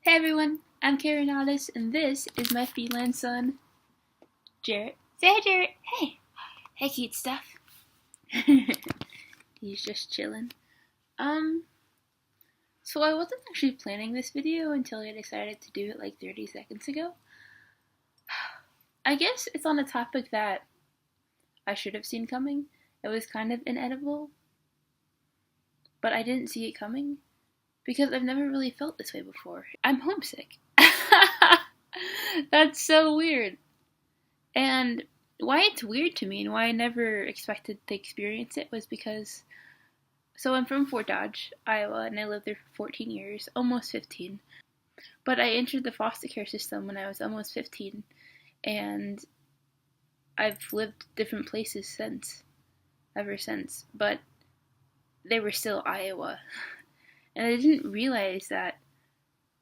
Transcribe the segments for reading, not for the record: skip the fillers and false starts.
Hey everyone, I'm Karen Addis, and this is my feline son, Jarrett. Say hi, Jarrett. Hey. Hey, cute stuff. He's just chilling. So I wasn't actually planning this video until I decided to do it like 30 seconds ago. I guess it's on a topic that I should have seen coming. It was kind of inedible, but I didn't see it coming because I've never really felt this way before. I'm homesick. That's so weird. And why it's weird to me and why I never expected to experience it was because, so I'm from Fort Dodge, Iowa, and I lived there for 14 years, almost 15. But I entered the foster care system when I was almost 15, and I've lived different places ever since, but they were still Iowa. And I didn't realize that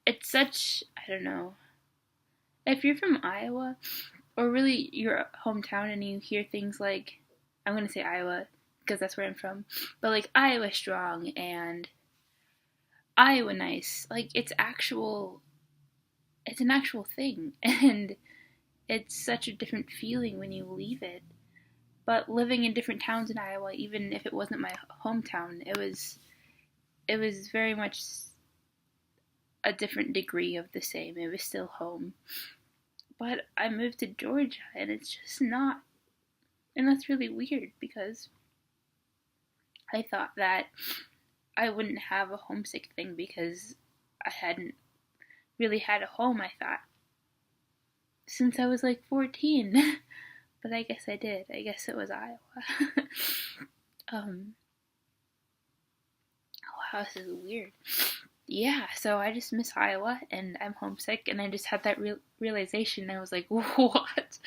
it's such, I don't know, if you're from Iowa, or really your hometown, and you hear things like, I'm going to say Iowa, because that's where I'm from, but like Iowa strong, and Iowa nice, like it's an actual thing, and it's such a different feeling when you leave it. But living in different towns in Iowa, even if it wasn't my hometown, it was very much a different degree of the same. It was still home. But I moved to Georgia, and it's just not. And that's really weird because I thought that I wouldn't have a homesick thing because I hadn't really had a home, I thought, since I was like 14. But I guess I did. I guess it was Iowa. Wow, this is weird. Yeah, so I just miss Iowa, and I'm homesick, and I just had that realization. I was like, what?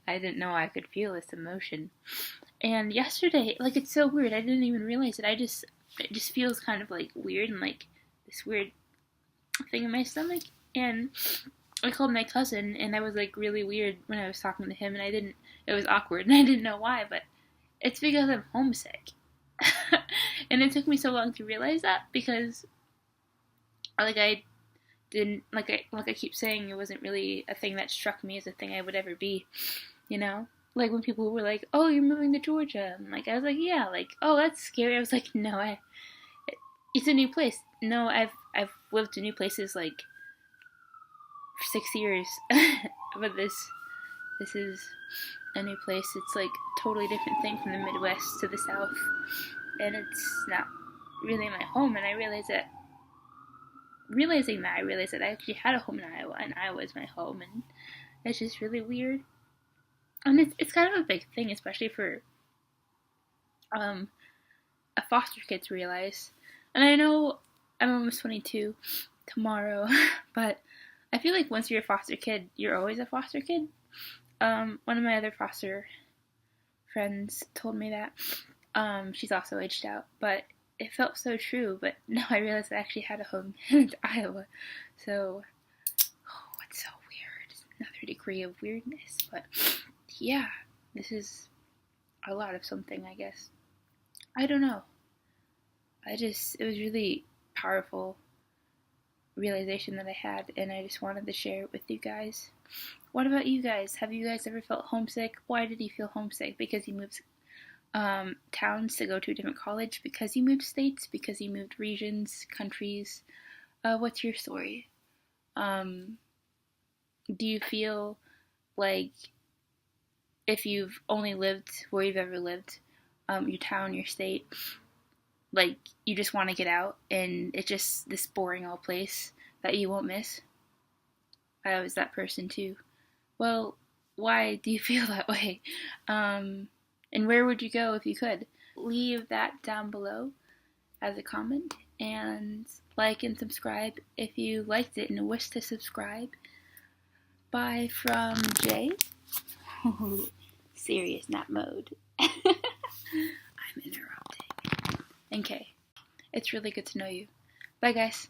I didn't know I could feel this emotion. And yesterday, like, it's so weird, I didn't even realize it. It just feels kind of, like, weird, and, like, this weird thing in my stomach. And I called my cousin, and I was, like, really weird when I was talking to him, and it was awkward, and I didn't know why, but it's because I'm homesick. And it took me so long to realize that, because I didn't, like I keep saying, it wasn't really a thing that struck me as a thing I would ever be, you know? Like when people were like, oh, you're moving to Georgia. And like, I was like, yeah, like, oh, that's scary. I was like, no, it's a new place. No, I've lived in new places like for 6 years. But this is a new place. It's like a totally different thing from the Midwest to the South. And it's not really my home. And I realized that I actually had a home in Iowa, and Iowa is my home, and it's just really weird. And it's kind of a big thing, especially for a foster kid to realize. And I know I'm almost 22 tomorrow, but I feel like once you're a foster kid, you're always a foster kid. One of my other foster friends told me that. She's also aged out, but it felt so true. But now I realize I actually had a home in Iowa. So, it's so weird. It's another degree of weirdness. But yeah, this is a lot of something, I guess. I don't know. It was really powerful realization that I had, and I just wanted to share it with you guys. What about you guys? Have you guys ever felt homesick? Why did you feel homesick? Because you moved towns to go to a different college? Because you moved states? Because you moved regions, countries? What's your story? Do you feel like if you've only lived where you've ever lived, your town, your state, like you just want to get out and it's just this boring old place that you won't miss? I was that person too. Well, why do you feel that way? And where would you go if you could? Leave that down below as a comment, and like and subscribe if you liked it and wish to subscribe. Bye from Jay. Serious nap mode. I'm interrupting. Okay. It's really good to know you. Bye, guys.